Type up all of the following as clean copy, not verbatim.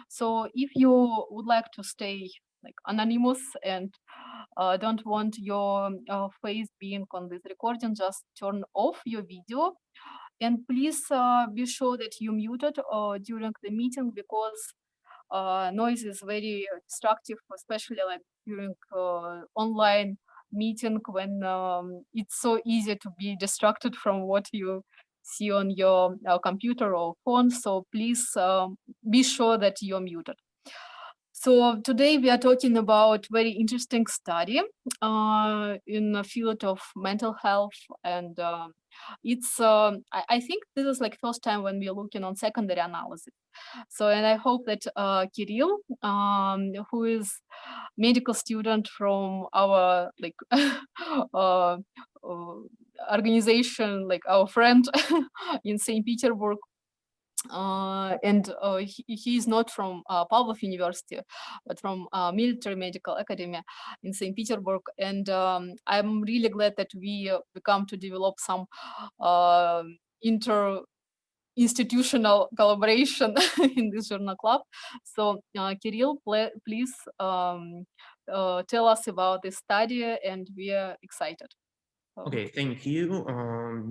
So if you would like to stay like anonymous and don't want your face being on this recording, just turn off your video. And please be sure that you muted during the meeting, because noise is very destructive, especially like during online meeting, when it's so easy to be distracted from what you see on your computer or phone. So please be sure that you're muted. So today we are talking about very interesting study in the field of mental health, and it's I think this is like first time when we're looking on secondary analysis. So, and I hope that Kirill, who is medical student from our like organization, like our friend in St. Petersburg, and he is not from Pavlov University, but from Military Medical Academy in St. Petersburg. And I'm really glad that we come to develop some inter-institutional collaboration in this journal club. So Kirill, please tell us about this study, and we are excited. Okay, thank you.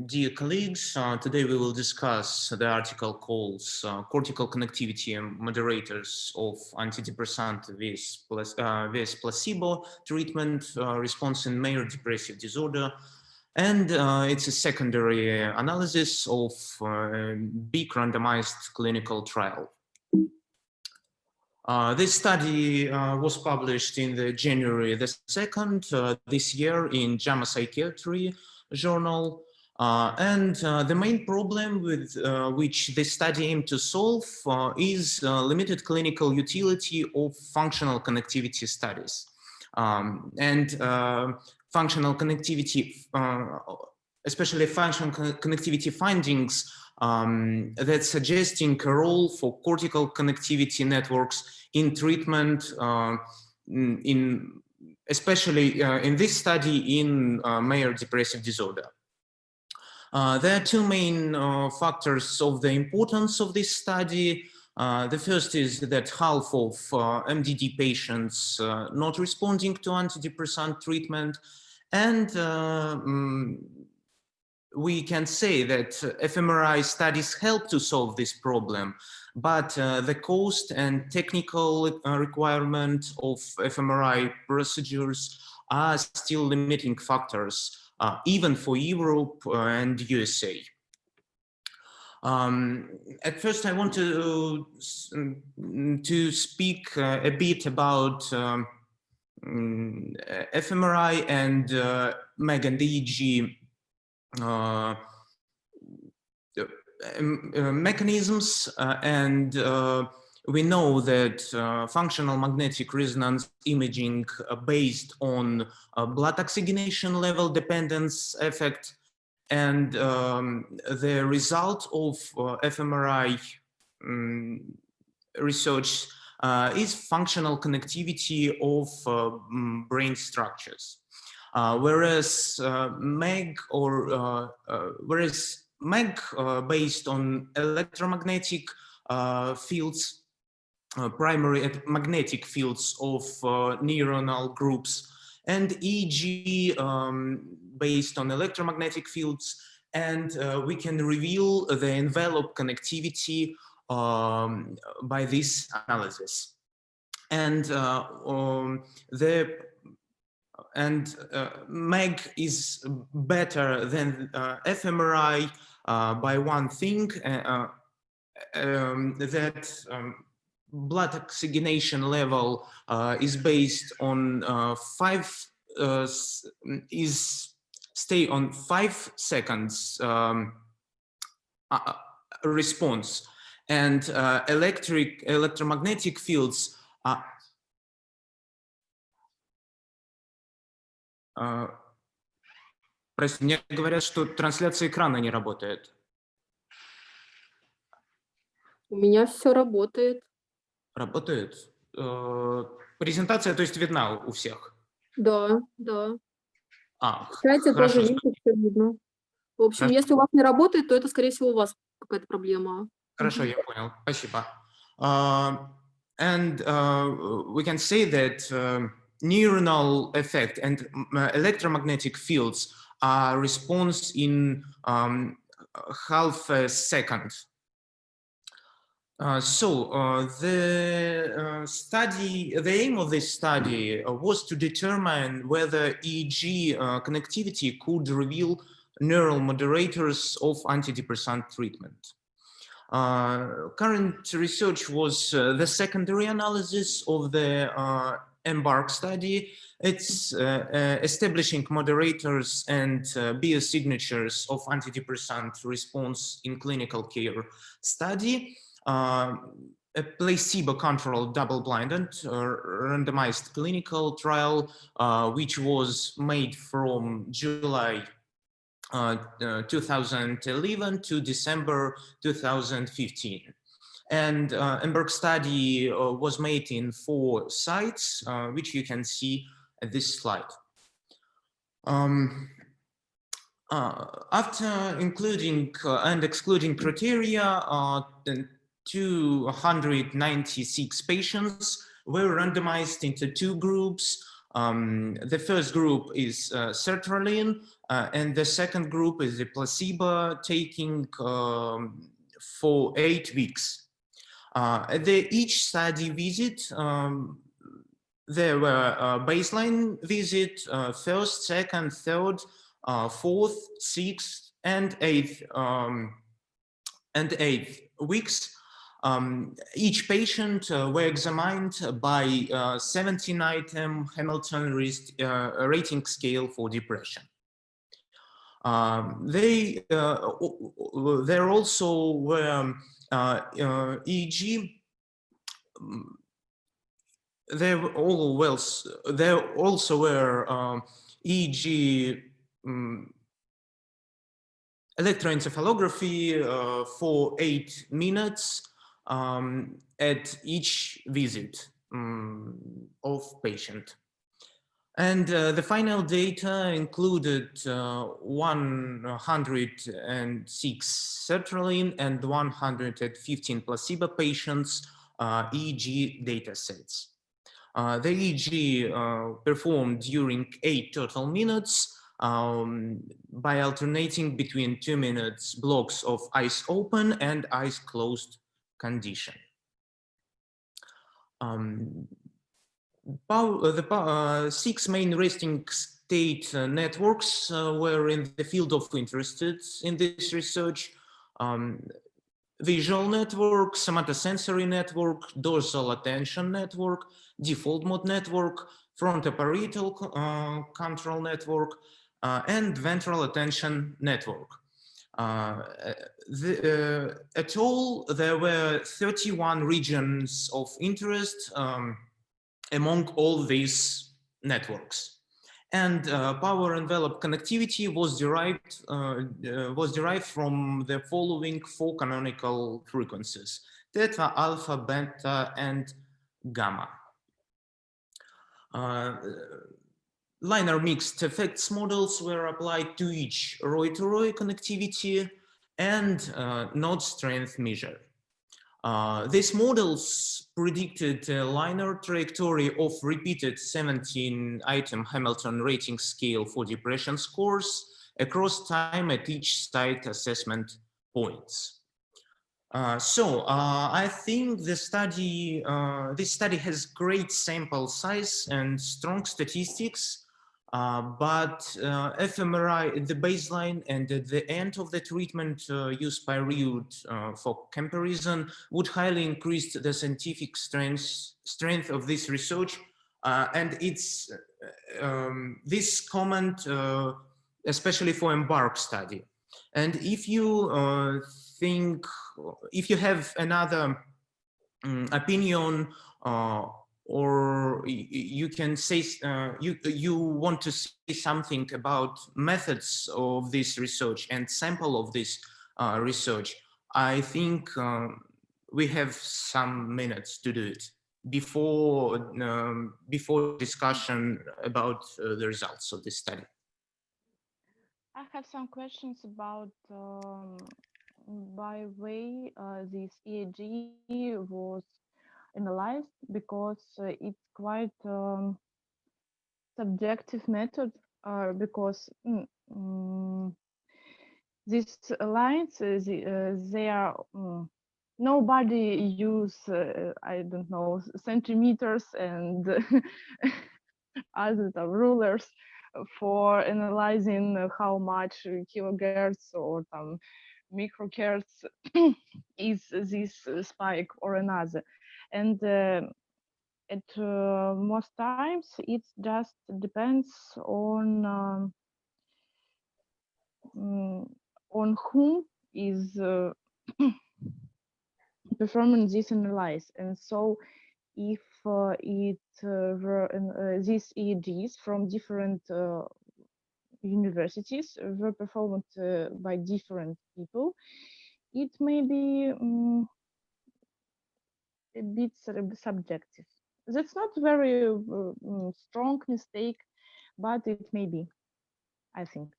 Dear colleagues, today we will discuss the article called Cortical Connectivity and Moderators of Antidepressant with Placebo Treatment Response in Major Depressive Disorder. And it's a secondary analysis of big randomized clinical trial. This study was published in the January the 2nd this year in JAMA Psychiatry journal. And the main problem with which this study aimed to solve is limited clinical utility of functional connectivity studies. Functional connectivity, especially functional connectivity findings that suggesting a role for cortical connectivity networks in treatment, especially in this study in major depressive disorder. There are two main factors of the importance of this study. The first is that half of MDD patients not responding to antidepressant treatment, and we can say that fMRI studies help to solve this problem, but the cost and technical requirement of fMRI procedures are still limiting factors, even for Europe and USA. At first, I want to speak a bit about fMRI and MEG and EEG mechanisms, and we know that functional magnetic resonance imaging based on blood oxygenation level dependence effect, and the result of fMRI research is functional connectivity of brain structures. Whereas MEG based on electromagnetic fields, primary magnetic fields of neuronal groups, and EEG based on electromagnetic fields, and we can reveal the envelope connectivity by this analysis. And MEG is better than fMRI by one thing, that blood oxygenation level is based on stay on 5 seconds response, and electromagnetic fields Простите, мне говорят, что трансляция экрана не работает. У меня все работает. Работает? Презентация, то есть, видна у всех? Да, да. Хорошо. Тоже видно, все видно. В общем, если у вас не работает, то это, скорее всего, у вас какая-то проблема. Хорошо, я понял. Спасибо. And we can say that neuronal effect and electromagnetic fields are response in half a second. The aim of this study was to determine whether EEG connectivity could reveal neural moderators of antidepressant treatment. Current research was the secondary analysis of the EMBARK study. It's establishing moderators and biosignatures of antidepressant response in clinical care study. A placebo-controlled double-blinded randomized clinical trial, which was made from July 2011 to December 2015. And EMBARK study was made in 4 sites, which you can see at this slide. After including and excluding criteria, 296 patients were randomized into 2 groups. The first group is sertraline, and the second group is a placebo taking for 8 weeks. At each study visit, there were a baseline visit, first, second, third, fourth, sixth, and eighth weeks. Each patient were examined by 17-item Hamilton rating scale for depression. There also were EEG. There also were EEG electroencephalography for 8 minutes at each visit of patient. And the final data included 106 sertraline and 115 placebo patients EEG data sets. The EEG performed during 8 total minutes by alternating between 2 minutes blocks of eyes open and eyes closed condition. The 6 main resting state networks were in the field of interest in this research. Visual network, somatosensory network, dorsal attention network, default mode network, frontoparietal control network, and ventral attention network. At all, there were 31 regions of interest among all these networks. And power envelope connectivity was derived from the following 4 canonical frequencies: theta, alpha, beta, and gamma. Linear mixed effects models were applied to each Roy-to-Roy connectivity and node strength measure. These models predicted a linear trajectory of repeated 17-item Hamilton rating scale for depression scores across time at each site assessment points. I think this study has great sample size and strong statistics, but fMRI at the baseline and at the end of the treatment used by REUD for comparison would highly increase the scientific strength of this research, and it's this comment especially for EMBARK study. And if you if you have another opinion, or you can say you want to say something about methods of this research and sample of this research, I think we have some minutes to do it before discussion about the results of this study. I have some questions about by way this EEG was analyzed because it's quite subjective method because these lines they are nobody use I don't know centimeters and other rulers for analyzing how much kilohertz or microhertz is this spike or another, and at most times it just depends on whom is performing this analysis. And so if it were these EEGs from different universities were performed by different people, it may be a bit subjective. That's not very strong mistake, but it may be, I think.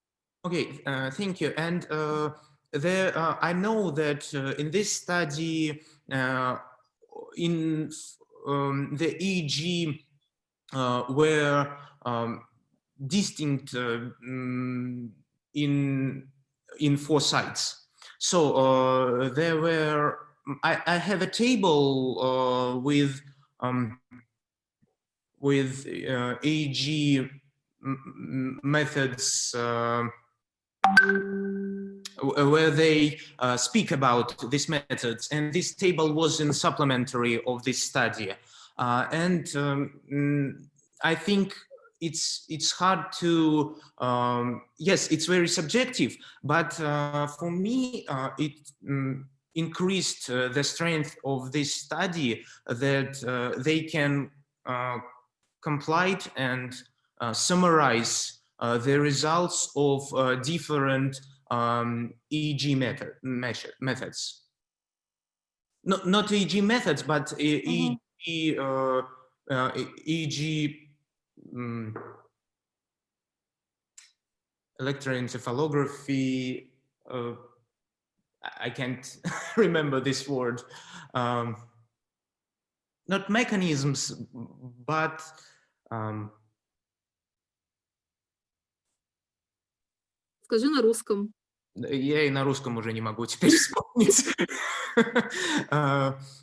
Okay, thank you. And I know that in this study, in the EEG were distinct in 4 sites. So there were. I have a table with EEG methods where they speak about these methods, and this table was in supplementary of this study. And I think it's hard to, yes, it's very subjective, but for me, it increased the strength of this study that they can complete and summarize the results of different EEG methods. Not EEG methods, but EEG electroencephalography. I can't remember this word. Not mechanisms, but Скажи на русском. Я и на русском уже не могу теперь вспомнить.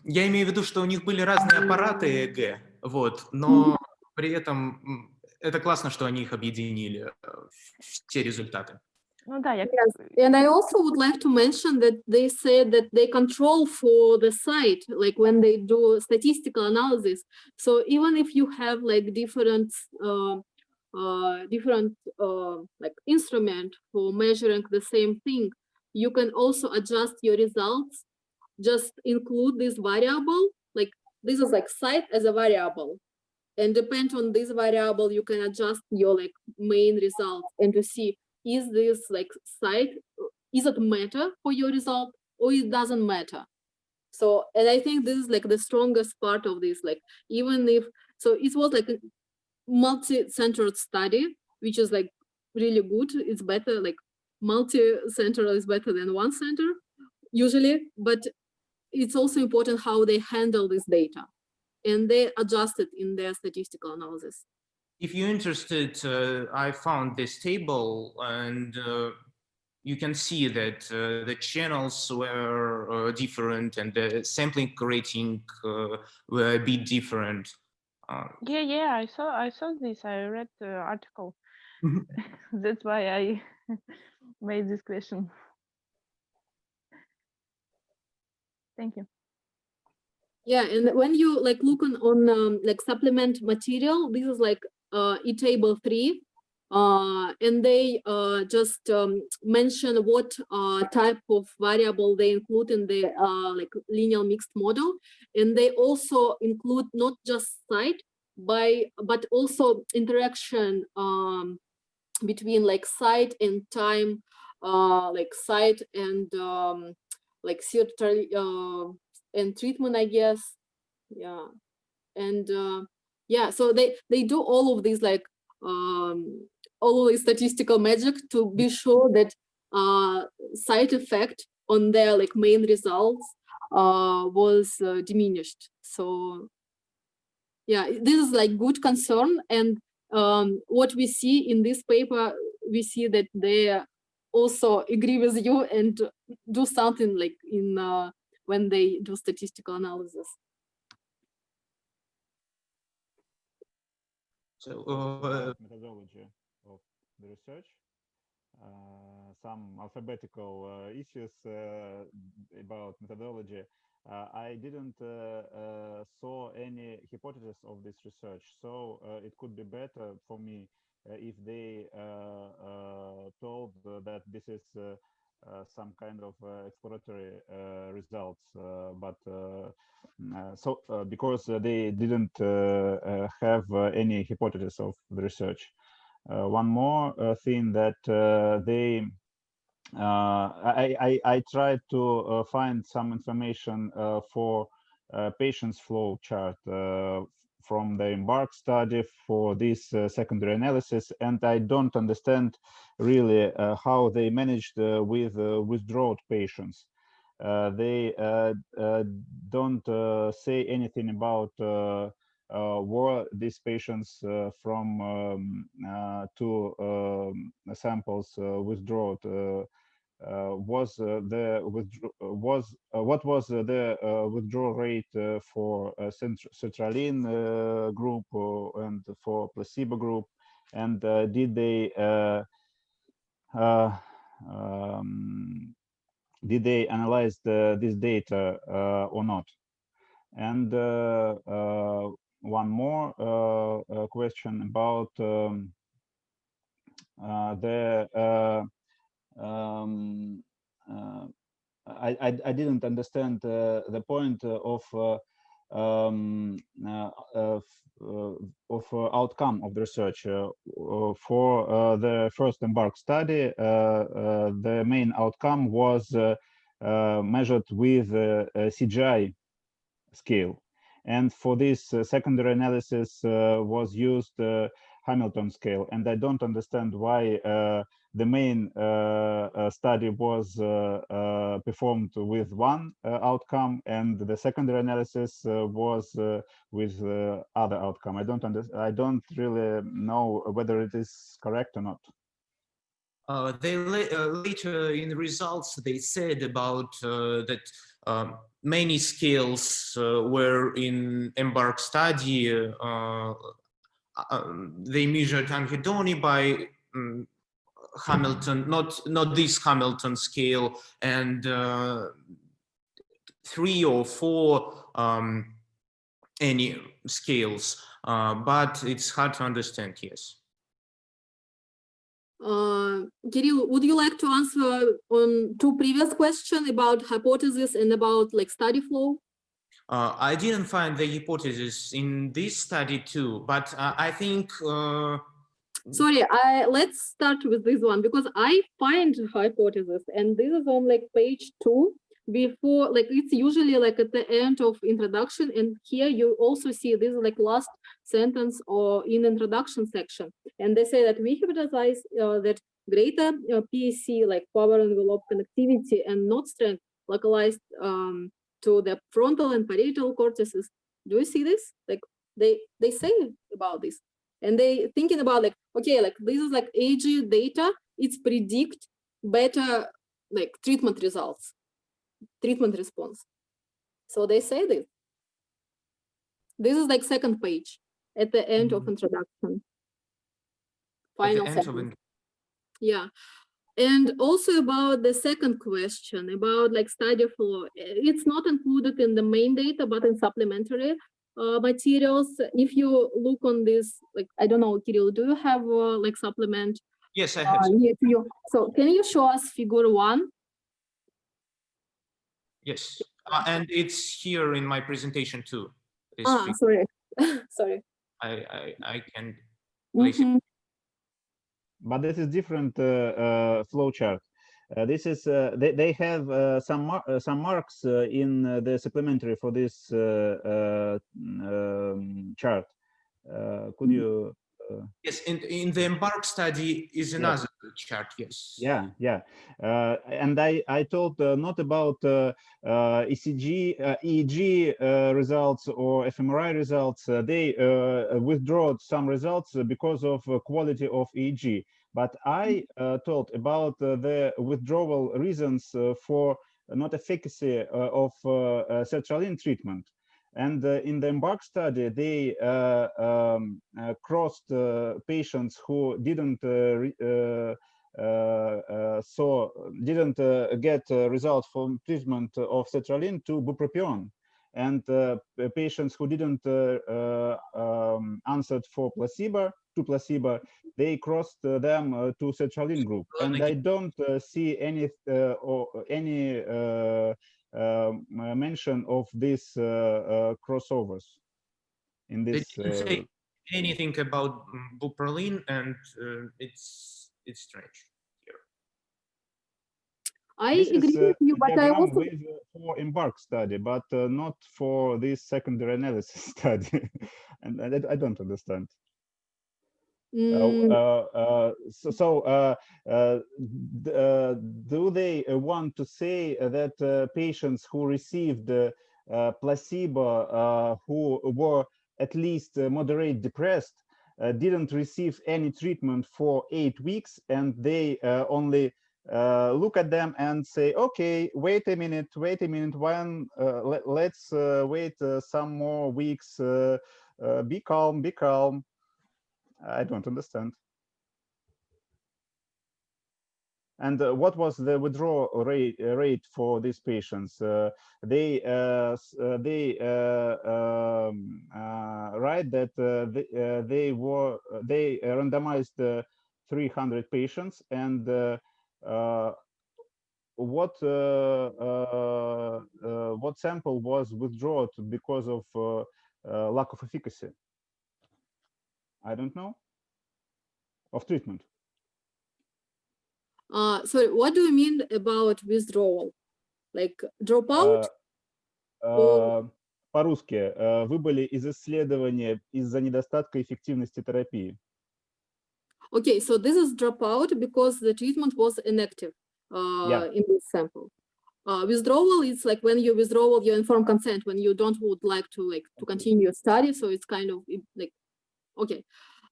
Я имею в виду, что у них были разные аппараты ЭЭГ, вот, но при этом это классно, что они их объединили, все результаты. Ну да, я... Yes. And I also would like to mention that they said that they control for the site, like when they do statistical analysis. So even if you have like different like instrument for measuring the same thing, you can also adjust your results. Just include this variable, like this is like site as a variable, and depend on this variable, you can adjust your like main results and to see, is this like site, is it matter for your result or it doesn't matter? So, and I think this is like the strongest part of this, like even if, so it was like a multi-centered study, which is like really good. It's better, like multi-center is better than one center usually, but it's also important how they handle this data and they adjust it in their statistical analysis. If you're interested, I found this table and you can see that the channels were different and the sampling rating were a bit different. Yeah, I saw this. I read the article. That's why I made this question. Thank you. Yeah, and when you like look on like supplement material, this is like e-table 3, and they just mention what type of variable they include in the like linear mixed model, and they also include not just site but also interaction between like site and time, like site and like surgery and treatment, I guess. Yeah, and yeah, so they do all of these like all of these statistical magic to be sure that side effect on their like main results was diminished. So yeah, this is like good concern. And what we see in this paper, we see that they also agree with you and do something like in when they do statistical analysis. So methodology of the research, some alphabetical issues about methodology. I didn't saw any hypothesis of this research, so it could be better for me if they told that this is some kind of exploratory results, but because they didn't have any hypothesis of the research. One more thing that I tried to find some information for patient's flow chart from the Embark study for this secondary analysis, and I don't understand really how they managed with withdrawal patients. They don't say anything about were these patients from two samples withdrawn. What was the withdrawal rate for sertraline group and for placebo group, and did they analyze this data or not? And one more question about I didn't understand the point of outcome of the research. For the first Embark study, the main outcome was measured with CGI scale, and for this secondary analysis was used Hamilton scale, and I don't understand why the main study was performed with one outcome and the secondary analysis was with other outcome. I don't really know whether it is correct or not. They later in the results they said about that many scales were in Embark study. They measured anhedonia by Hamilton, not this Hamilton scale, and 3 or 4 any scales, but it's hard to understand. Yes. Kirill, would you like to answer on 2 previous questions about hypothesis and about like study flow? I didn't find the hypothesis in this study too, but I think. Sorry, let's start with this one because I find hypothesis, and this is on like page 2 before, like it's usually like at the end of introduction, and here you also see this is like last sentence or in introduction section, and they say that we hypothesize that greater PSC, like power envelope connectivity and node strength localized to the frontal and parietal cortices. Do you see this? Like they say about this. And they thinking about like, okay, like this is like AG data, it's predict better like treatment results, treatment response. So they say this. This is like second page at the end of introduction. Final sentence. Yeah. And also about the second question about like study flow, it's not included in the main data, but in supplementary materials. If you look on this, like, I don't know, Kirill, do you have like supplement? Yes, I have. So can you show us figure 1? Yes, and it's here in my presentation too. Sorry. Sorry. I can place it. But this is different flow chart. This is they have some marks in the supplementary for this chart. Could you? Yes, in the Embark study is another chart, yes. Yeah, yeah. And I told not about ECG, EEG results or fMRI results. They withdraw some results because of quality of EEG. But I told about the withdrawal reasons for not efficacy of sertraline treatment. And in the EMBARK study, they crossed patients who didn't didn't get results from treatment of sertraline to bupropion, and patients who didn't answered for placebo, they crossed them to sertraline group. And I don't see any mention of these crossovers in this. They didn't say anything about bupropion, and it's strange here. I This agree is with you, but I also with, for EMBARK study, but not for this secondary analysis study, and I don't understand. Do they want to say that patients who received placebo, who were at least moderate depressed, didn't receive any treatment for 8 weeks, and they only look at them and say, okay, wait a minute, when let's wait some more weeks, be calm. I don't understand. And what was the withdrawal rate for these patients? They write that they randomized 300 patients, and what sample was withdrawn because of lack of efficacy? I don't know. Of treatment. Sorry, what do you mean about withdrawal? Like dropout? По-русски, выбыли из исследования из-за недостатка эффективности терапии. Okay, so this is dropout because the treatment was inactive in this sample. Withdrawal is like when you withdraw your informed consent, when you don't would like to continue your study. So it's kind of like, okay.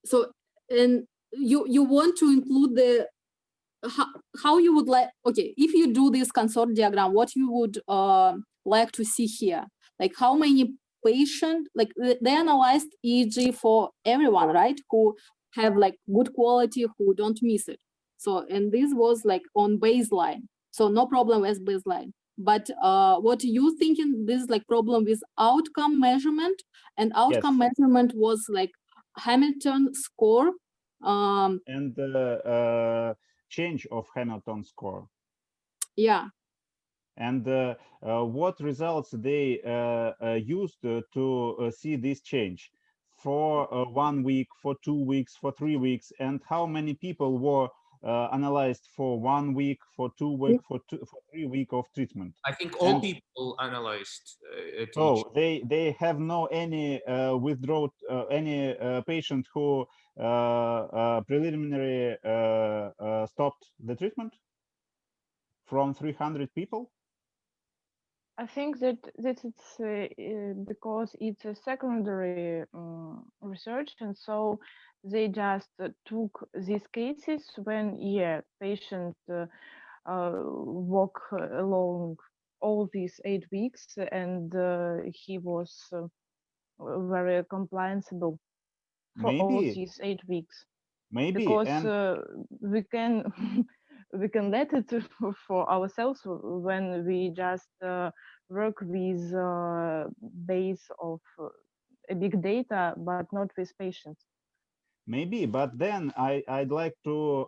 So, and you want to include the how you would like, okay, if you do this consort diagram, what you would like to see here, like how many patients, like they analyzed EEG for everyone, right, who have like good quality, who don't miss it. So, and this was like on baseline, so no problem with baseline. But what you thinking, this is like problem with outcome measurement, and outcome measurement was like Hamilton score and change of Hamilton score. Yeah. And what results they used to see this change for 1 week, for 2 weeks, for 3 weeks, and how many people were analyzed for 1 week, for 2 weeks, for 3 weeks of treatment? I think all people analyzed. They have no any withdraw any patient who preliminary stopped the treatment from 300 people. I think that it's because it's a secondary research, and so they just took these cases when patient walk along all these 8 weeks, and he was very complianceable for all these 8 weeks. Maybe because we can we can let it for ourselves when we just work with base of a big data, but not with patients. Maybe, but then I'd like to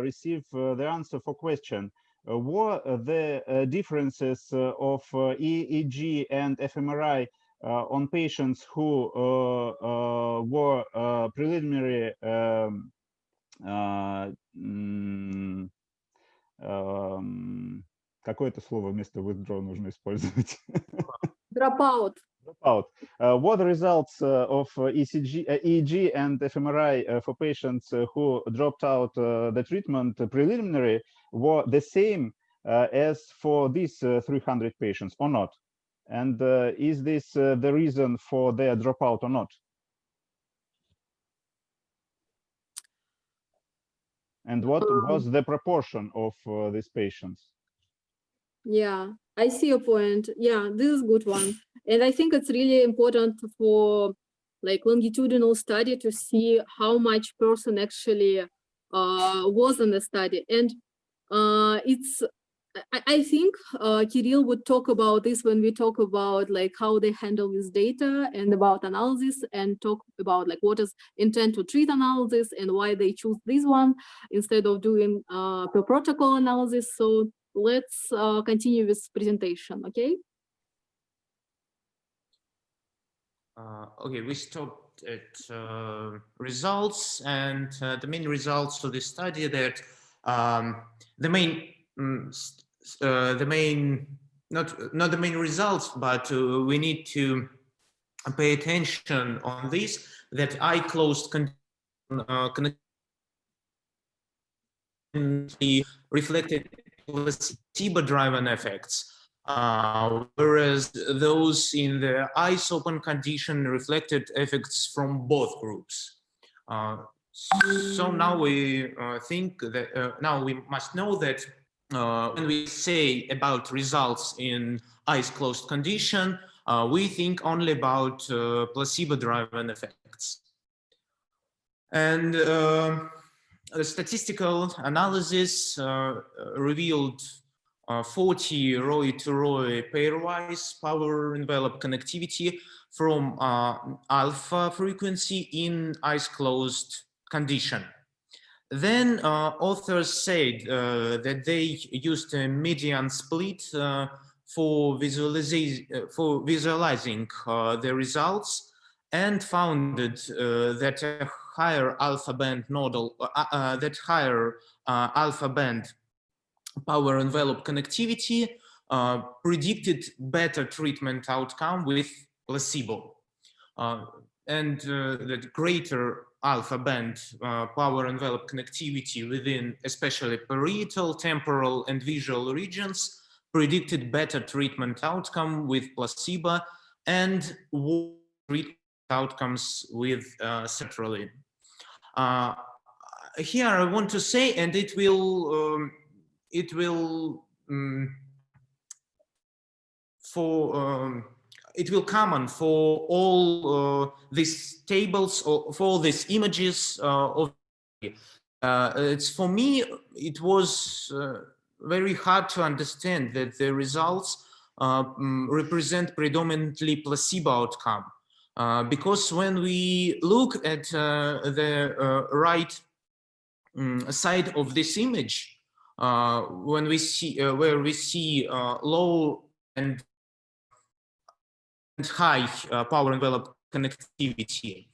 receive the answer for question. What the differences of EEG and fMRI on patients who were preliminary какое-то слово вместо withdraw нужно использовать. Dropout. Dropout. What results of EEG and fMRI for patients who dropped out the treatment preliminary were the same as for these 300 patients or not? And is this the reason for their dropout or not? And what was the proportion of these patients? Yeah, I see your point. Yeah, this is a good one. And I think it's really important for like longitudinal study to see how much person actually was in the study. And I think Kirill would talk about this when we talk about like how they handle this data and about analysis, and talk about like what is intent to treat analysis and why they choose this one instead of doing per protocol analysis. So let's continue with presentation, okay? Okay, we stopped at results, and the main results of the study that not the main results, but we need to pay attention on this, that eye closed reflected placebo-driven effects, whereas those in the eyes open condition reflected effects from both groups. So now we think that now we must know that when we say about results in eyes closed condition, we think only about placebo-driven effects. And the statistical analysis revealed 40 Rolle to Rolle pairwise power envelope connectivity from alpha frequency in eyes closed condition. Then authors said that they used a median split for visualizing the results, and found that a higher alpha band nodal, alpha band power envelope connectivity predicted better treatment outcome with placebo, and that greater alpha band power envelope connectivity within especially parietal, temporal, and visual regions predicted better treatment outcome with placebo and worse treatment outcomes with sertraline. Here I want to say, and it will common for all these tables, or for these images of it's, for me it was very hard to understand that the results represent predominantly placebo outcome, because when we look at the right side of this image, when we see where we see low and high power envelope connectivity,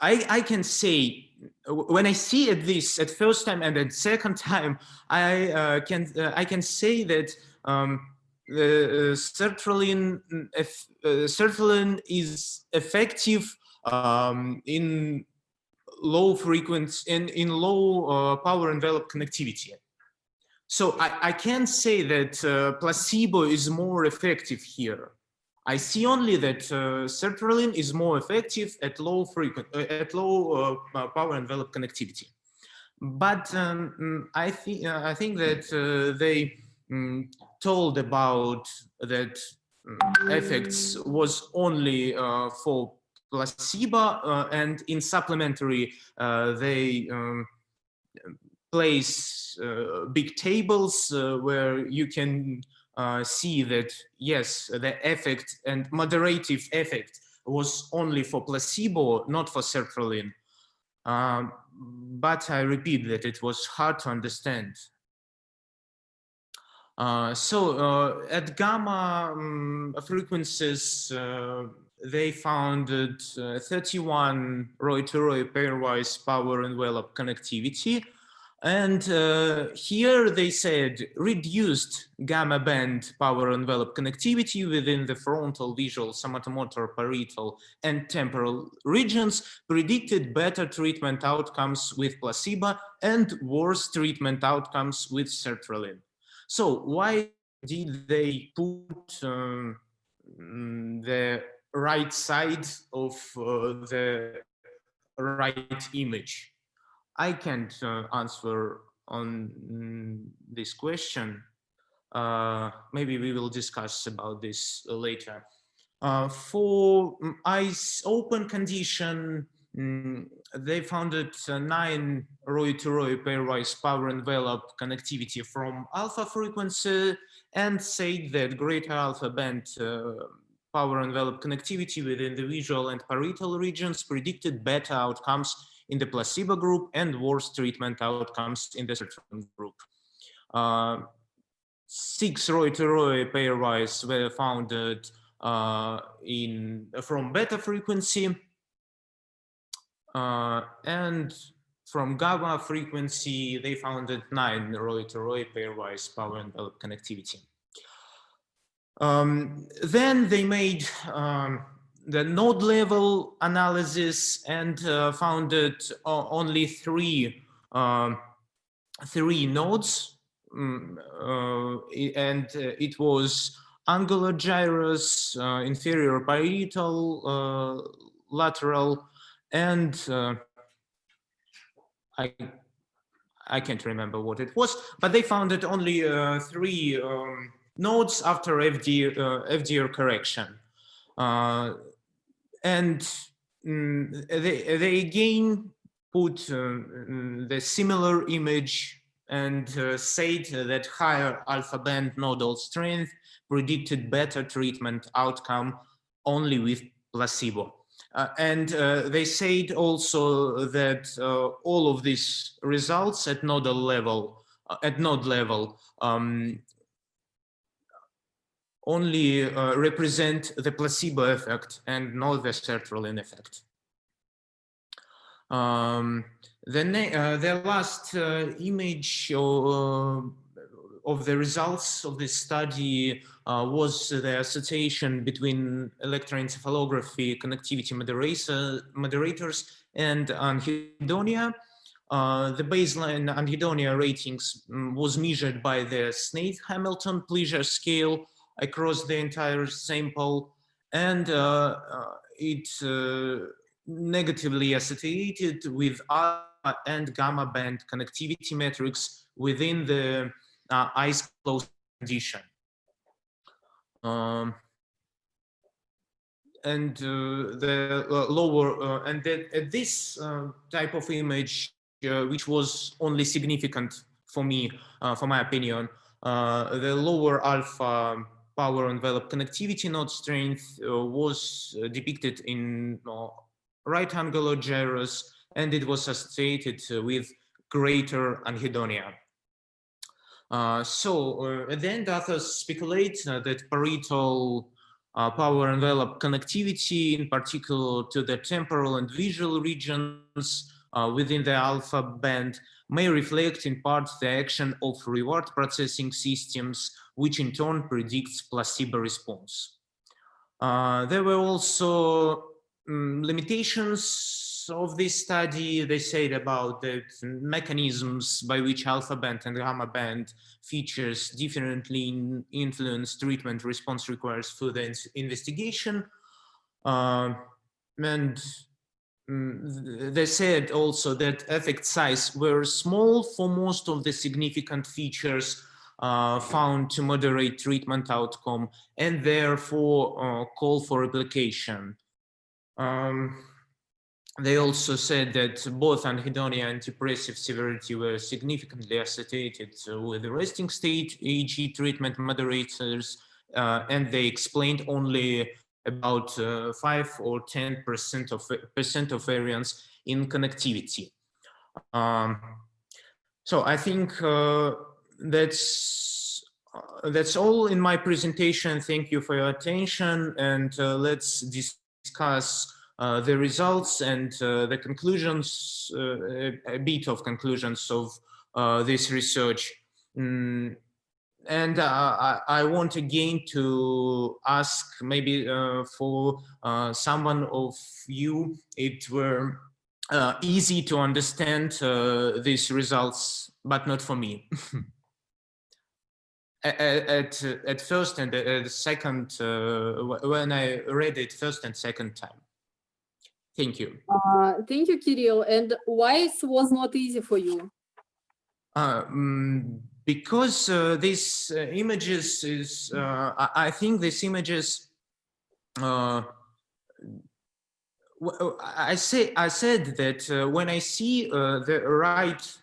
I can say, when I see this at first time and at second time, I can say that the sertraline is effective in low frequency, in low power envelope connectivity. So I can say that placebo is more effective here. I see only that sertraline is more effective at low power envelope connectivity. But I think that they told about that effects was only for placebo, and in supplementary they place big tables where you can see that yes, the effect and moderative effect was only for placebo, not for sertraline. But I repeat that it was hard to understand. So at gamma frequencies, they found 31 Rolle to Rolle pairwise power envelope connectivity, And here they said reduced gamma band power envelope connectivity within the frontal, visual, somatomotor, parietal, and temporal regions predicted better treatment outcomes with placebo and worse treatment outcomes with sertraline. So why did they put the right side of the right image? I can't answer on this question. Maybe we will discuss about this later. For eyes open condition, they founded 9 Roy-to-Roy pairwise power envelope connectivity from alpha frequency and said that greater alpha band power envelope connectivity within the visual and parietal regions predicted better outcomes in the placebo group and worse treatment outcomes in the sertraline group. 6 Roy-to-Roy pairwise were founded from beta frequency and from gamma frequency they founded 9 Roy-to-Roy pairwise power envelope connectivity. Then they made the node level analysis and founded only three nodes, and it was angular gyrus, inferior parietal, lateral, and I can't remember what it was, but they founded only 3 nodes after FDR correction. And they again put the similar image and said that higher alpha band nodal strength predicted better treatment outcome only with placebo. And they said also that all of these results at node level only represent the placebo effect and not the sertraline effect. The last image of the results of this study was the association between electroencephalography connectivity moderators and anhedonia. The baseline anhedonia ratings was measured by the Snaith-Hamilton pleasure scale across the entire sample, and it negatively associated with alpha and gamma band connectivity metrics within the eyes closed condition. And the lower and this type of image, which was only significant for me, for my opinion, the lower alpha power envelope connectivity node strength was depicted in right angular gyrus, and it was associated with greater anhedonia. So at the end, authors speculate that parietal power envelope connectivity, in particular to the temporal and visual regions within the alpha band, may reflect in part the action of reward processing systems, which in turn predicts placebo response. There were also limitations of this study. They said about the mechanisms by which alpha band and gamma band features differently influence treatment response requires further investigation. And they said also that effect size were small for most of the significant features found to moderate treatment outcome, and therefore call for replication. They also said that both anhedonia and depressive severity were significantly associated with the resting state AG treatment moderators, and they explained only about 5 or 10% of variance in connectivity. So I think that's all in my presentation. Thank you for your attention, and let's discuss the results and the conclusions, a bit of conclusions of this research. And I want again to ask maybe for someone of you, it were easy to understand these results, but not for me. At first and at second, when I read it first and second time. Thank you. Thank you, Kirill. And why it was not easy for you? Because these images is, I think these images, I said that when I see the right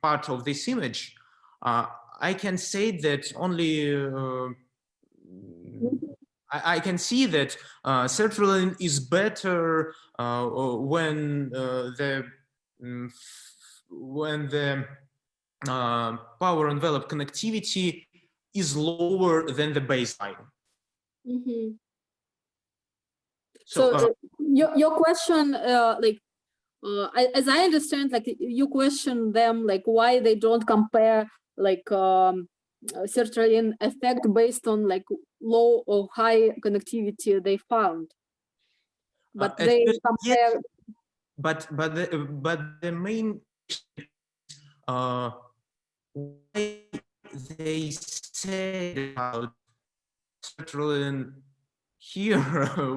part of this image, I can say that only, I can see that sertraline is better when the power envelope connectivity is lower than the baseline. Mm-hmm. So your question, as I understand, like you question them, like why they don't compare like sertraline effect based on like low or high connectivity they found, but they compare. Yes, but the main why they said about sertraline here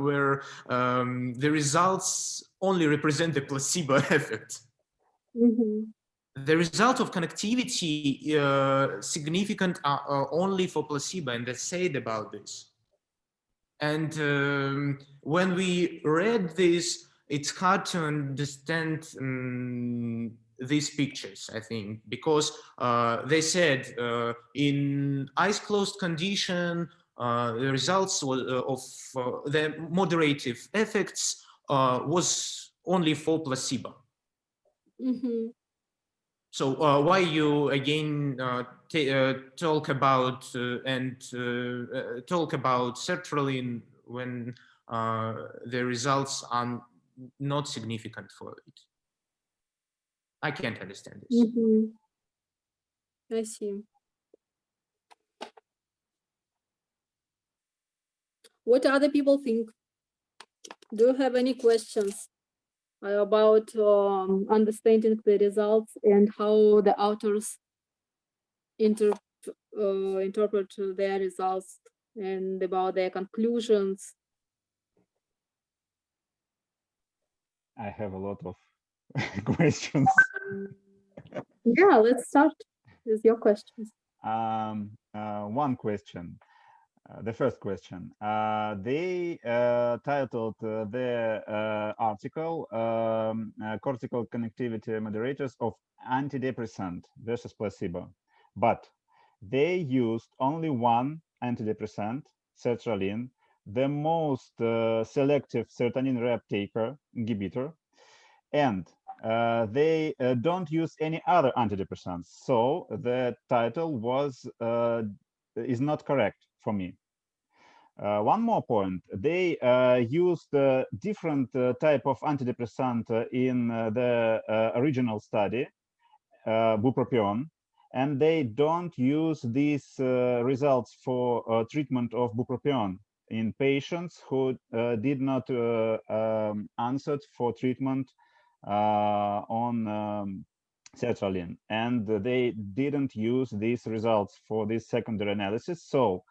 where the results only represent the placebo effect. Mm-hmm. The result of connectivity significant only for placebo, and they said about this. And when we read this, it's hard to understand these pictes, I think, because they said in eyes closed condition, the results of the moderative effects was only for placebo. Mm-hmm. So why you again talk about talk about sertraline when the results are not significant for it? I can't understand this. Mm-hmm. I see. What other people think? Do you have any questions about understanding the results and how the authors interpret their results and about their conclusions? I have a lot of questions. Yeah, let's start with your questions. One question. The first question. They titled their article Cortical Connectivity Moderators of Antidepressant versus Placebo. But they used only one antidepressant, sertraline, the most selective serotonin reuptaker inhibitor, and they don't use any other antidepressants. So the title is not correct for me. One more point, they used a different type of antidepressant in the original study, bupropion, and they don't use these results for treatment of bupropion in patients who did not answer for treatment on sertraline, and they didn't use these results for this secondary analysis. So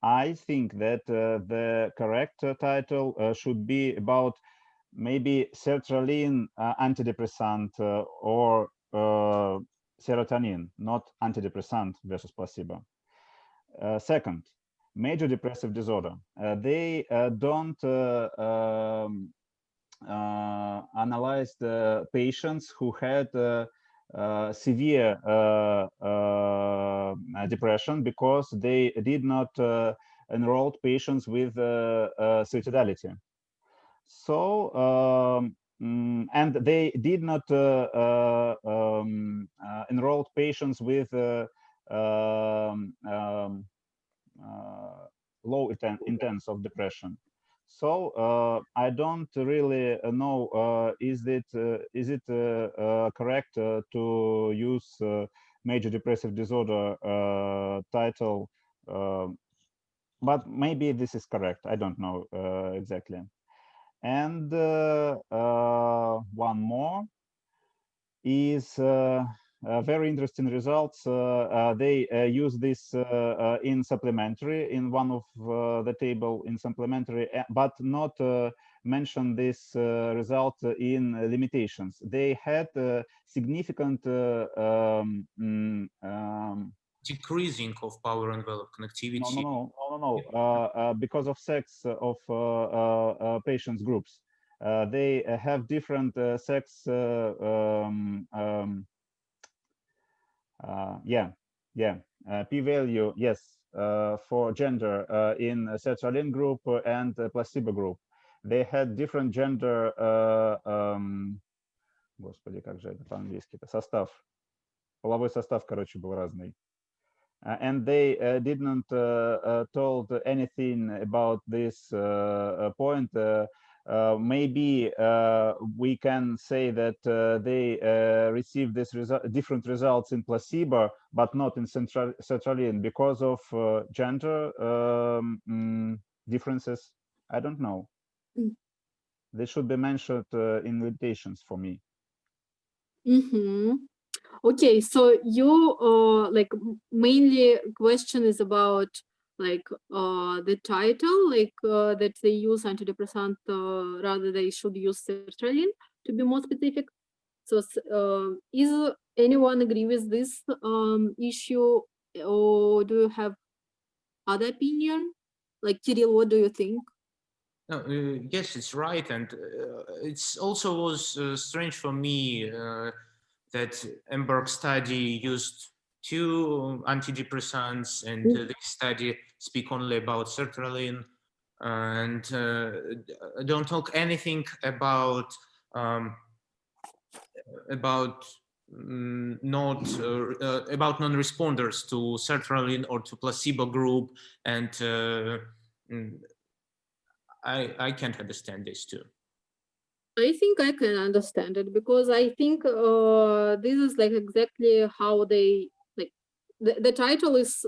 I think that the correct title should be about maybe sertraline antidepressant or serotonin, not antidepressant versus placebo. Second, major depressive disorder. They don't analyze the patients who had severe depression because they did not enroll patients with suicidality. So, and they did not enroll patients with low intents of depression. So I don't really know, is it correct to use major depressive disorder title, but maybe this is correct. I don't know exactly. And one more is very interesting results. They use this in supplementary, in one of the table in supplementary, but not mention this result in limitations. They had significant decreasing of power envelope connectivity. No. Because of sex of patients groups. They have different sex p-value, yes, for gender in sertraline group and placebo group. They had different gender, господи, как же это по-английски-то, состав, половой состав, короче, был разный. And they didn't told anything about this point. Maybe we can say that they received this different results in placebo, but not in sertraline because of gender differences. I don't know. They should be mentioned in limitations for me. Okay, so you like mainly question is about like the title, like that they use antidepressant rather they should use sertraline, to be more specific. So is anyone agree with this issue, or do you have other opinion? Like Kirill, what do you think? No, yes, it's right, and it's also was strange for me that Embark study used 2 antidepressants, and this study speak only about sertraline, and don't talk anything about non-responders to sertraline or to placebo group, and I can't understand this too. I think I can understand it, because I think this is like exactly how they like the title is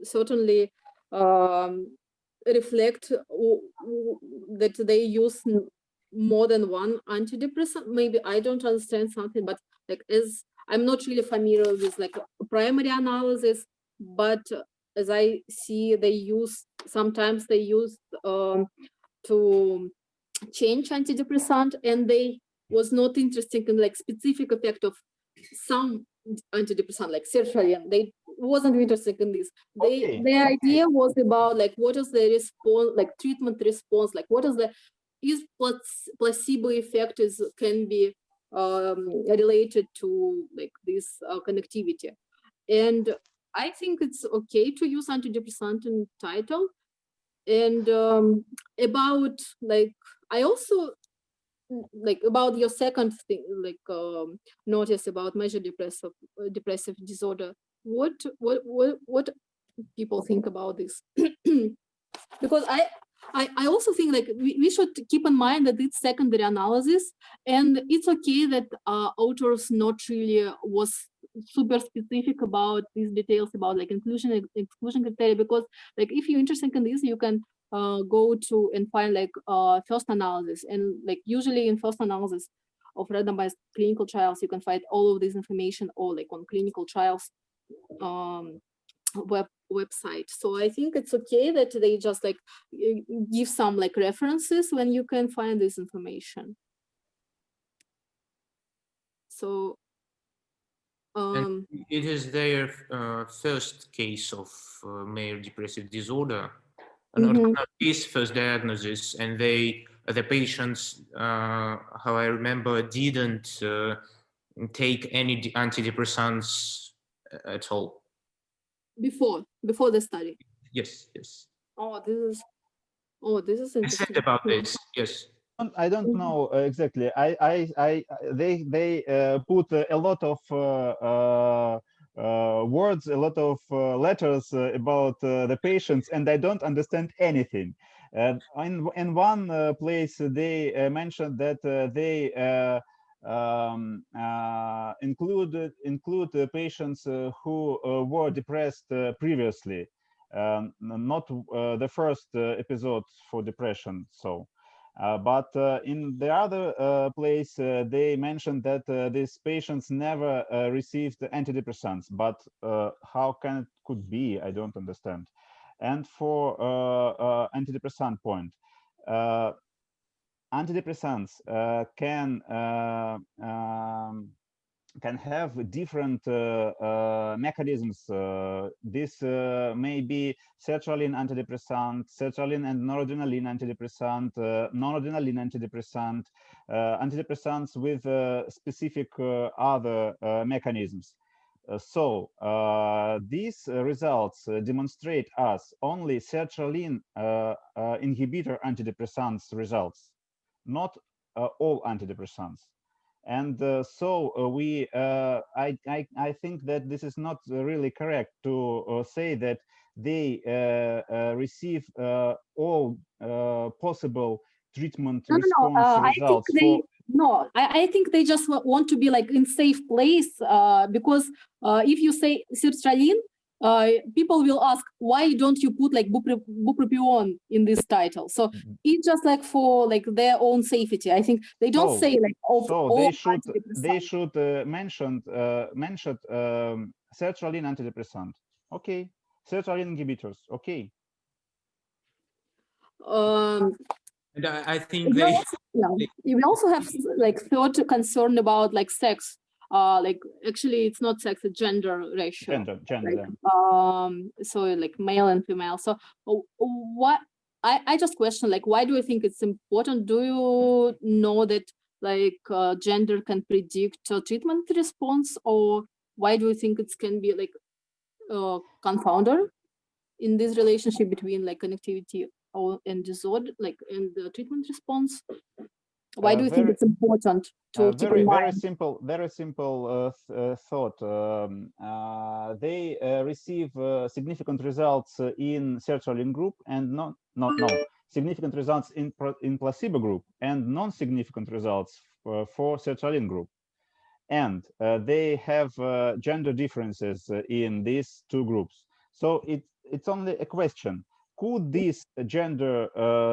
certainly reflect that they use more than one antidepressant. Maybe I don't understand something, but like as I'm not really familiar with like primary analysis, but as I see sometimes they use to change antidepressant, and they was not interested in like specific effect of some antidepressant like sertraline. They wasn't interested in this. Their idea was about like what is the response, like treatment response, like what is the placebo effect can be related to like this connectivity. And I think it's okay to use antidepressant in title. And about like I also like about your second thing, like notice about major depressive disorder. What people think about this? Because I also think like we should keep in mind that it's secondary analysis, and it's okay that authors not really was super specific about these details about like inclusion exclusion criteria, because like if you're interested in this, you can go to and find like first analysis, and like usually in first analysis of randomized clinical trials you can find all of this information, or like on clinical trials website. So I think it's okay that they just like give some like references when you can find this information. So and it is their first case of major depressive disorder, not his first diagnosis, and the patients, how I remember, didn't take any antidepressants at all. Before the study. Yes. Oh, this is interesting. I said about this. Yes. I don't know exactly. They put a lot of words, a lot of letters about the patients, and I don't understand anything. In one place, they mentioned that they include patients who were depressed previously, not the first episode for depression. So, but in the other place, they mentioned that these patients never received antidepressants. But how can it could be? I don't understand. And for antidepressant point, antidepressants can have different mechanisms. This may be sertraline antidepressant, sertraline and noradrenaline antidepressant, noradrenaline antidepressant, antidepressants with specific other mechanisms. So these results demonstrate us only sertraline inhibitor antidepressants results, not all antidepressants. And so I think that this is not really correct to say that they receive all possible treatment response results. I think they just want to be like in safe place, because if you say sertraline, people will ask, why don't you put like bupropion in this title? So it's just like for like their own safety. I think they don't say like they should mention sertraline antidepressant. Okay, sertraline inhibitors. Okay. And I think they we also have like thought concern about like sex. Like actually it's not sex, it's gender ratio. Gender. Like, so like male and female. So what I just question, like, why do you think it's important? Do you know that like gender can predict treatment response, or why do you think it can be like confounder in this relationship between like connectivity and disorder, like in the treatment response? Why do you think it's important to keep in mind? Very simple thought. They receive significant results in sertraline group and significant results in placebo group and non-significant results for sertraline group. And they have gender differences in these two groups. So it's only a question. Could these gender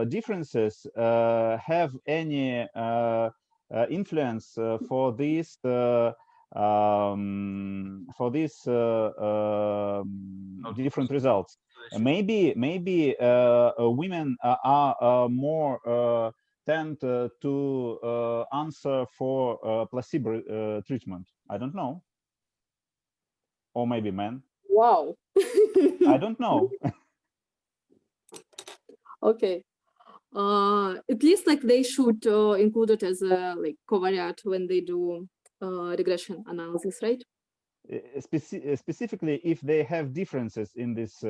differences have any influence for these different results? Maybe women are more tend to answer for placebo treatment. I don't know. Or maybe men. Wow. I don't know. Okay. At least like they should include it as a like covariate when they do regression analysis, right? Specifically, if they have differences in this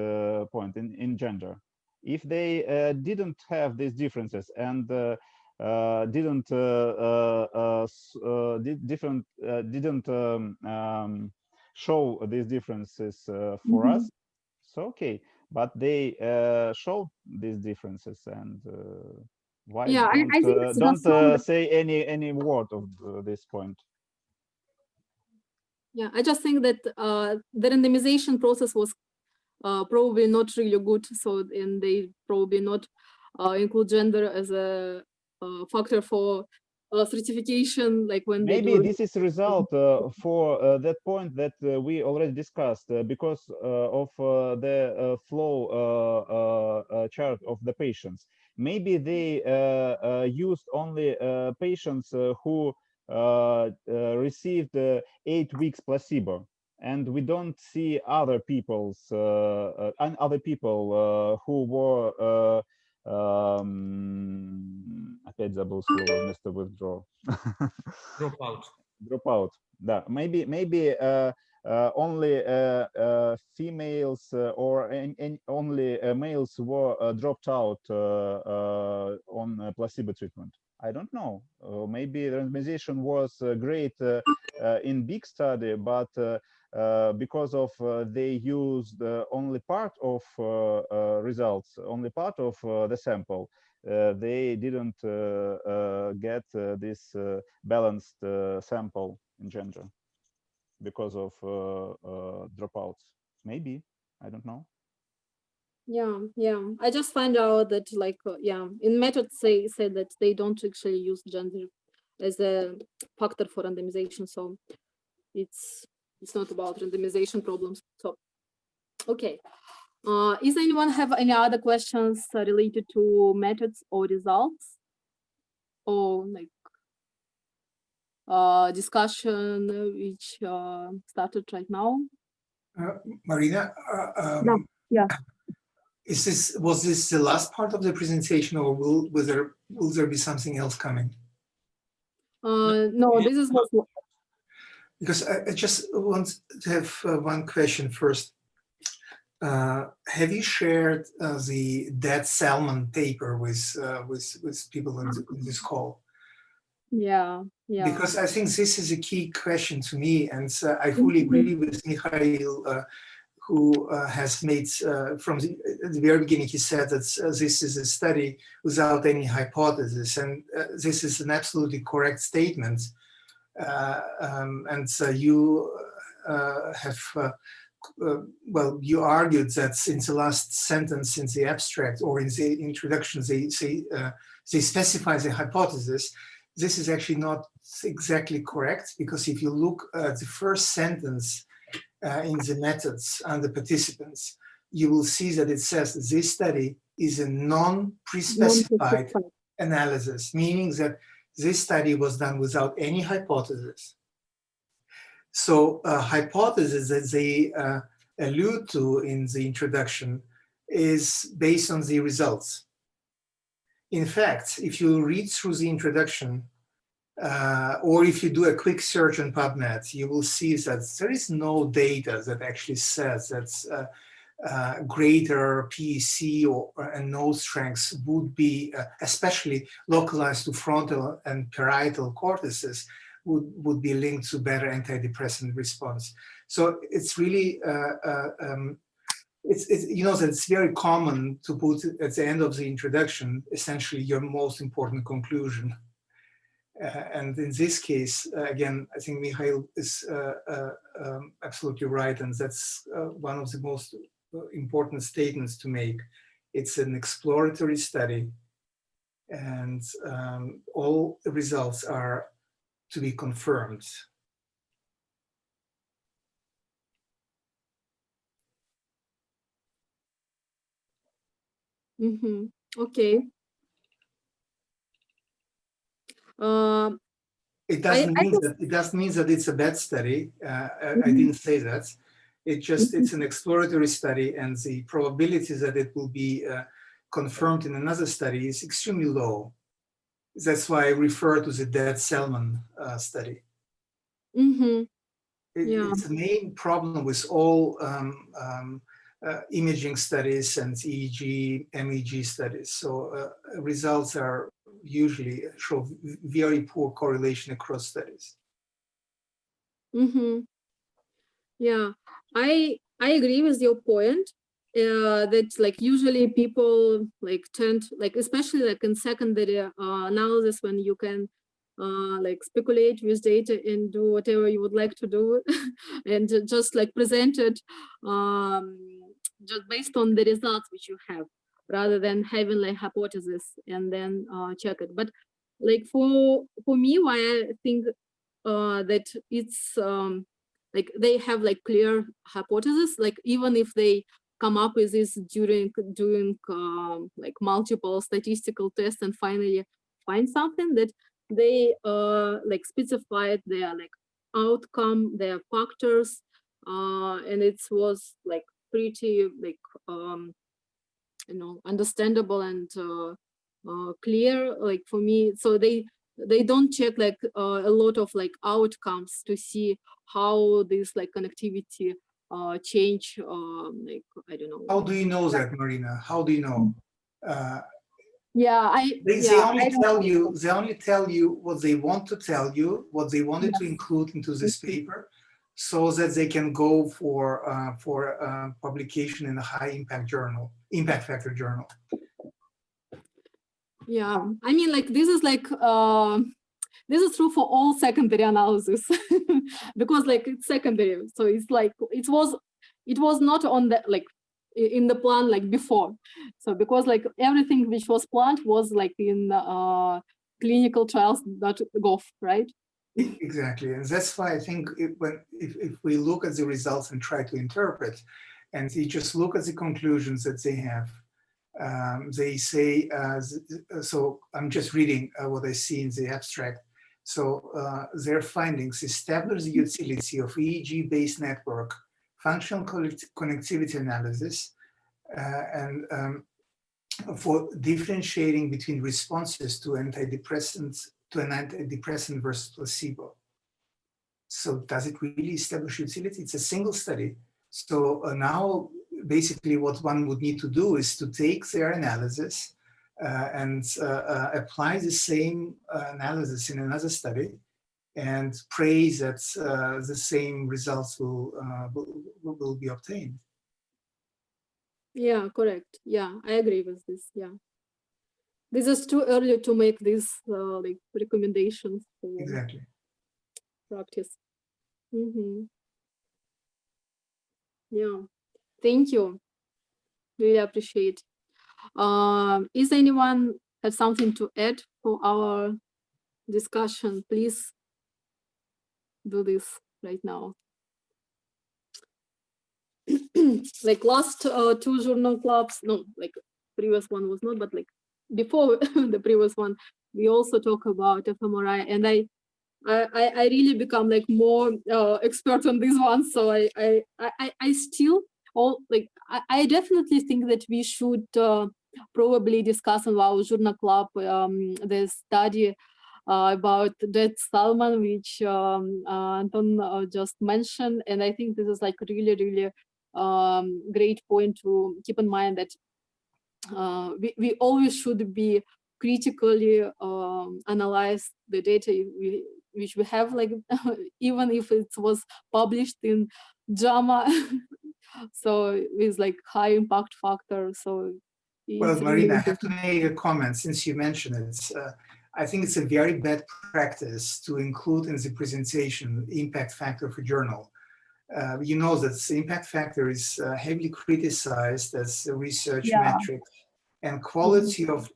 point in gender. If they didn't have these differences and didn't show these differences for us, so okay. But they show these differences, and why don't say any word of this point? Yeah, I just think that the randomization process was probably not really good, so and they probably not include gender as a factor for certification, like when maybe this is a result for that point that we already discussed because of the flow chart of the patients. Maybe they used only patients who received 8 weeks placebo, and we don't see other people's other people who were опять забыл слово вместо withdraw. Drop out. Да. Maybe only females or only males were dropped out on placebo treatment. I don't know. Maybe randomization was great in big study, but because of they used only part of results, only part of the sample. They didn't get this balanced sample in general because of dropouts. Maybe, I don't know. Yeah. I just find out that in methods they said that they don't actually use gender as a factor for randomization, so it's not about randomization problems. So okay, is anyone have any other questions related to methods or results, or like discussion which started right now? Marina, Yeah. Was this the last part of the presentation, or will there be something else coming? No, this is what. Because I just want to have one question first. Have you shared the dead salmon paper with people in this call? Yeah. Because I think this is a key question to me, and I fully agree with Mikhail, who has made, from the very beginning, he said that this is a study without any hypothesis, and this is an absolutely correct statement. You have, you argued that in the last sentence in the abstract or in the introduction, they specify the hypothesis. This is actually not exactly correct, because if you look at the first sentence in the methods and the participants, you will see that it says this study is a non-pre-specified analysis, meaning that this study was done without any hypothesis. So a hypothesis that they allude to in the introduction is based on the results. In fact, if you read through the introduction, or if you do a quick search on PubMed, you will see that there is no data that actually says that greater PEC and node strengths would be, especially localized to frontal and parietal cortices, would be linked to better antidepressant response. So it's really, you know, that it's very common to put at the end of the introduction, essentially your most important conclusion. And in this case, again, I think Mikhail is absolutely right, and that's one of the most important statements to make. It's an exploratory study, and all the results are to be confirmed. Okay. It doesn't mean that it's a bad study. I didn't say that. It's an exploratory study, and the probability that it will be confirmed in another study is extremely low. That's why I refer to the dead salmon study. It's the main problem with all imaging studies and EEG, MEG studies. So results are usually show very poor correlation across studies. Yeah, I agree with your point. That like usually people like tend, like especially like in secondary analysis, when you can like speculate with data and do whatever you would like to do and just like present it just based on the results which you have, rather than having like hypothesis and then check it. But like for me, why I think that it's like they have like clear hypothesis, like even if they come up with this during like multiple statistical tests and finally find something, that they like specified their like outcome, their factors, and it was like pretty like you know, understandable and clear, like for me. So they don't check like a lot of like outcomes to see how this like connectivity change, like I don't know. How do you know that, Marina? How do you know? They only tell you what they want to tell you, what they wanted to include into this paper. so that they can go for publication in a high impact journal, impact factor journal. Yeah, I mean, like this is like this is true for all secondary analysis because like it's secondary, so it's like it was not on the like in the plan like before. So because like everything which was planned was like in clinical trials.gov, right? Exactly, and that's why I think if we look at the results and try to interpret, and you just look at the conclusions that they have, they say, so I'm just reading what I see in the abstract. So their findings establish the utility of EEG-based network functional connectivity analysis and for differentiating between responses to antidepressants, to an antidepressant versus placebo. So does it really establish utility? It's a single study. So now basically what one would need to do is to take their analysis and apply the same analysis in another study and pray that the same results will be obtained. Yeah, correct. Yeah, I agree with this. Yeah, this is too early to make these like recommendations for Exactly. practice. Yeah, thank you. Really appreciate. Is anyone have something to add for our discussion? Please do this right now. Like last two journal clubs, no, like previous one was not, but like before the previous one, we also talk about fMRI, and I really become like more expert on this one. So I still all like I definitely think that we should probably discuss on our journal club the study about Dead Salmon, which Anton just mentioned, and I think this is like really great point to keep in mind that we always should be critically analyze the data which we have, like even if it was published in JAMA, so with like high impact factor. So well, Marina, I have to make a comment since you mentioned it. I think it's a very bad practice to include in the presentation impact factor for journal. You know that the impact factor is heavily criticized as a research metric, and quality of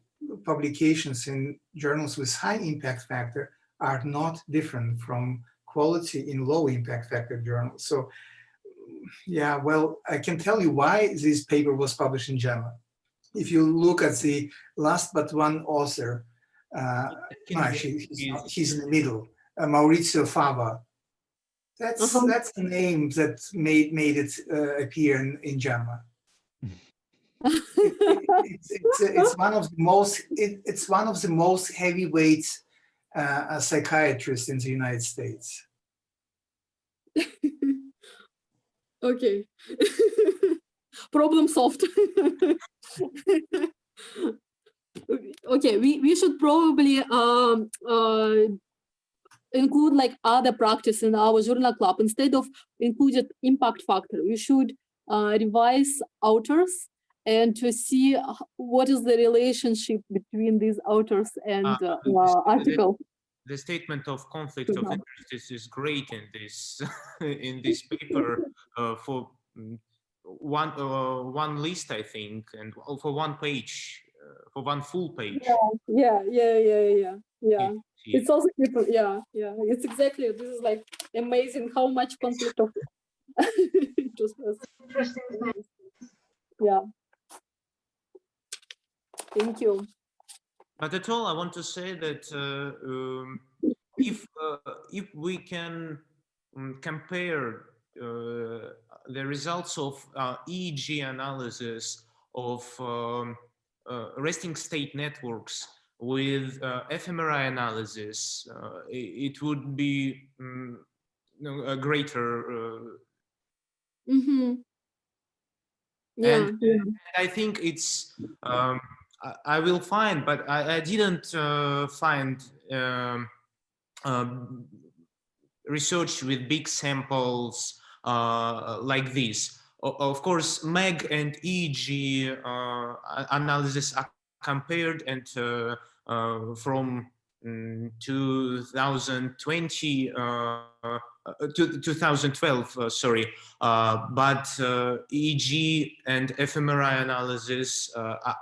publications in journals with high impact factor are not different from quality in low impact factor journals. So yeah, well, I can tell you why this paper was published in JAMA. If you look at the last but one author, he's in the middle, Maurizio Fava. That's the name that made it appear in JAMA. It's one of the most heavyweight psychiatrists in the United States. Okay. Problem solved. Okay, we should probably include like other practice in our journal club. Instead of included impact factor, we should revise authors and to see what is the relationship between these authors and article. The statement of conflict of interest is great in this in this paper for one list, I think, and for one page, for one full page. Yeah. It's also people. Yeah. It's exactly. This is like amazing how much conflict of interest. Yeah. Thank you. But at all, I want to say that if we can compare the results of EEG analysis of resting state networks with fMRI analysis, it would be a greater. Yeah. And I think it's. I will find, but I didn't find research with big samples like this. Of course, MEG and EEG analysis are compared, and from 2020 to 2012, sorry, but EEG and fMRI analysis,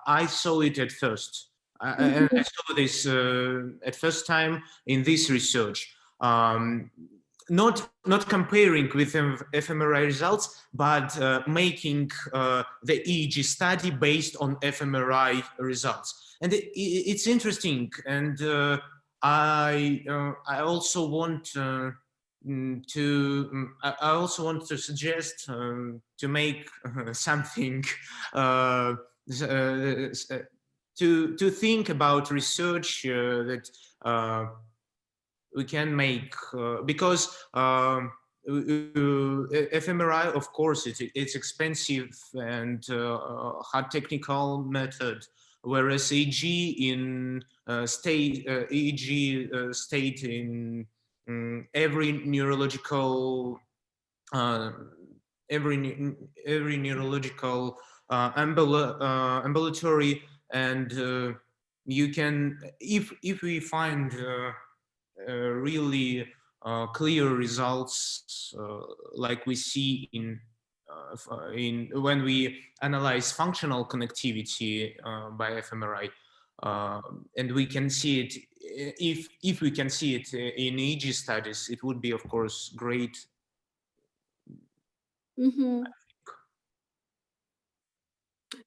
I saw it at first. And I saw this at first time in this research. Not comparing with fMRI results, but making the EEG study based on fMRI results. And it's interesting, and I also want to suggest to make something to think about research that we can make, because fMRI, of course, it's expensive and hard technical method, whereas EEG in state in every neurological ambulatory, and you can, if we find really clear results like we see in when we analyze functional connectivity by fMRI, and we can see it, if we can see it in EEG studies, it would be, of course, great. Mm-hmm.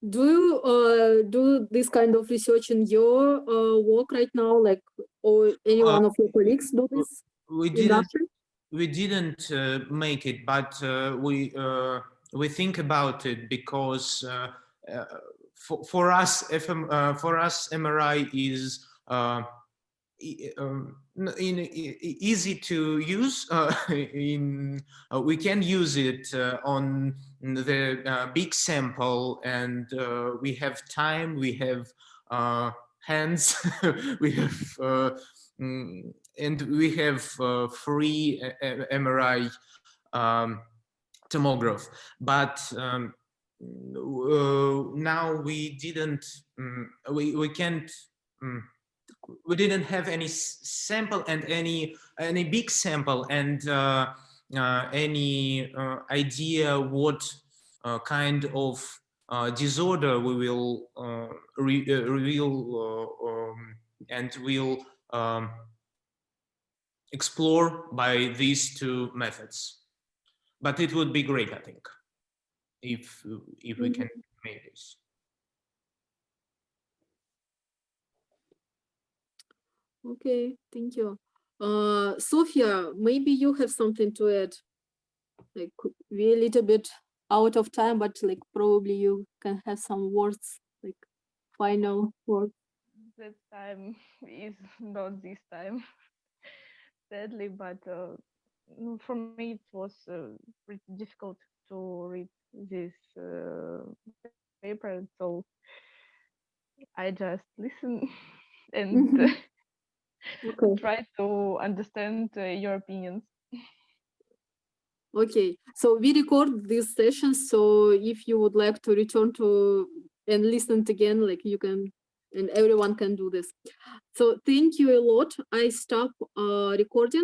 Do you do this kind of research in your work right now, like, or any one of your colleagues do this? We didn't make it, but we think about it, because for us MRI is easy to use. We can use it on the big sample, and we have time, we have hands, we have and we have free MRI tomograph, but now we didn't, we can't, we didn't have any sample and any big sample, and any idea what kind of disorder we will reveal and will explore by these two methods. But it would be great, I think, if we can make this. Okay, thank you. Sophia, maybe you have something to add. Like, we're a little bit out of time, but like probably you can have some words, like final words. That time is not this time, sadly, but for me it was pretty difficult to read this paper, so I just listen and Okay. try to understand your opinions. Okay, so we record these sessions, so if you would like to return to and listen again, like you can, and everyone can do this. So thank you a lot. I stop recording.